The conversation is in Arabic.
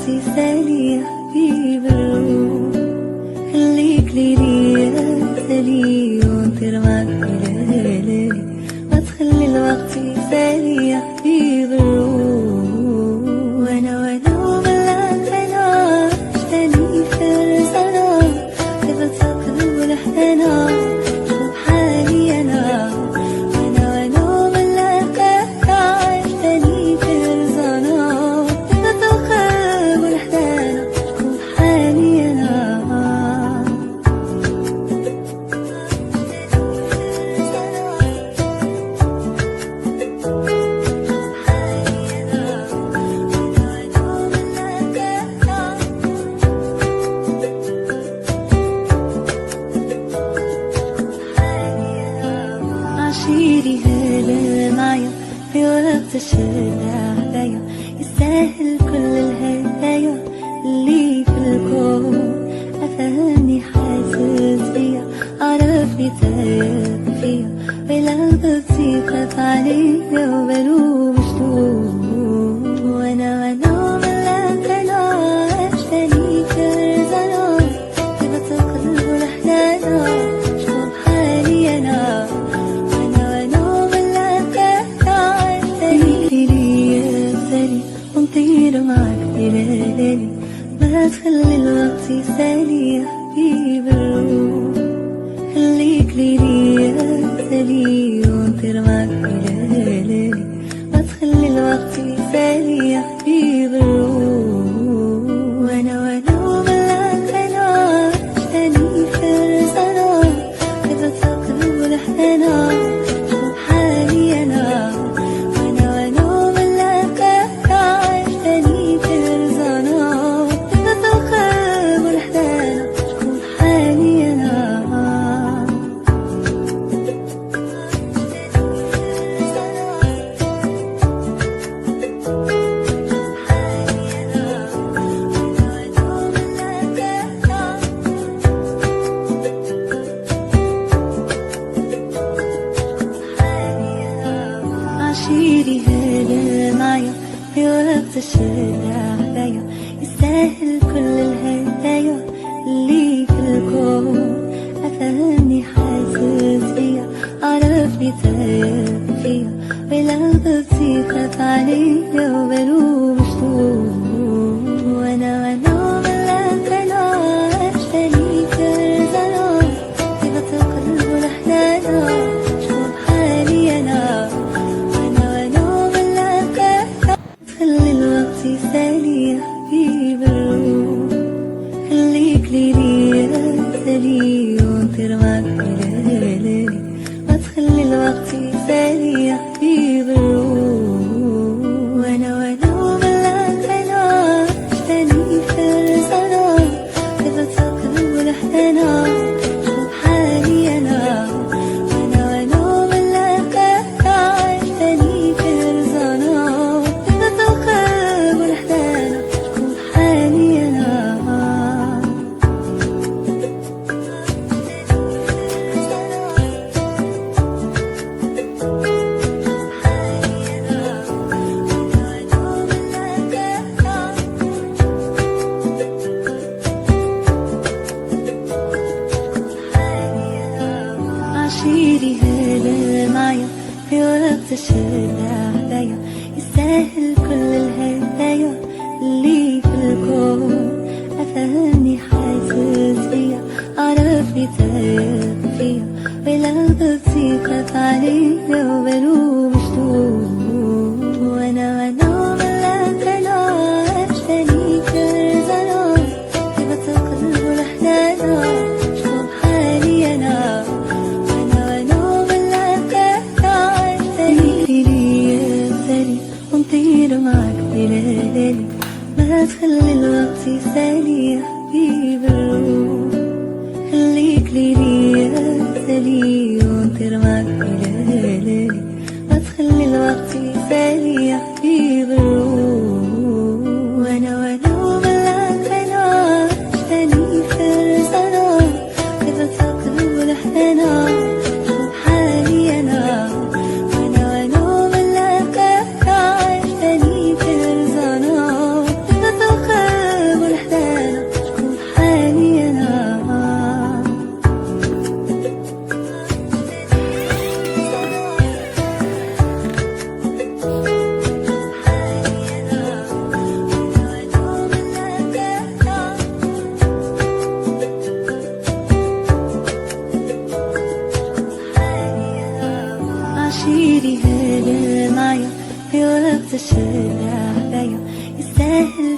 وقتي سالي يا حبيب الروح، خليك ليلي سالي ونطير معاك ليالي، ما تخلي الوقت يسالي يا حبيب الروح. وانا وبلاك انا اشتاني فرسانة، كيف تقلب الحنانة شوف حالي انا. وانا وبلاك انا اشتاني فرسانة، كيف تقلب الحنانة شوف حالي انا. عشيري هلا معايا في وقت الشدة عليا، يستاهل كل الهدايا اللي في الكون. أفهمني حاسس بيا، عرفني تايب فيا، ولو تخاف عليا وبلوم شلون. وانا ملاك انا اشتاني فرزانة، كيف تقلب الحنانة شوف حالي انا. وانا ملاك انا اشتاني ليلي سالي ونطير معاك ليالي، ما تخلي الوقت يسالي يا حبيب الروح، خليك ليلي سالي ونطير معاك ليالي، ما تخلي الوقت يسالي يا حبيب الروح. وانا وبلاك انا اشتاني فرسانة، كيف تقلب الحنانة شوف حالي انا. وانا وبلاك انا اشتاني فرسانة، كيف تقلب الحنانة شوف حالي انا. عشيري هلا معايا في وقت الشدة عليا، يستاهل كل الهدايا اللي في الكون. أفهمني حاسس بيا، عرفني تايب فيا، ولو تخاف عليا وبلوم شلون. وانا ملاك انا اشتاني فرزانة، كيف تقلب الحنانة شوف حالي انا. خلي الوقت يسالي يا حبيب الروح، خليك ليلي سالي ونطير معاك ليالي، ما تخلي الوقت يسالي يا حبيب الروح. وانا وبلاك انا اشتاني فرسانة، كيف تقلب الحنانة شوف حالي انا. وانا وبلاك انا اشتاني فرسانة، كيف تقلب الحنانة شوف حالي انا. عشيري هلا معايا في وقت الشدة عليا، يستاهل كل الهدايا اللي في الكون. أفهمني حاسس بيا، عرفني تايب فيا، ولو تخاف عليا وبلوم شلون. وانا ملاك انا اشتاني فرزانة، كيف تقلب الحنانة شوف حالي انا. وانا ملاك انا اشتاني ليلي سالي ونطير معاك ليالي، ما تخلي الوقت يسالي يا حبيب الروح، خليك ليلي سالي ونطير معاك ليالي، ما تخلي الوقت يسالي يا حبيب الروح. وانا وبلاك انا اشتاني فرسانة، كيف تقلب الحنانة شوف حالي انا. وانا وبلاك انا اشتاني فرسانة، كيف تقلب عشيري هلا معايا في وقت الشدة عباية يستاهل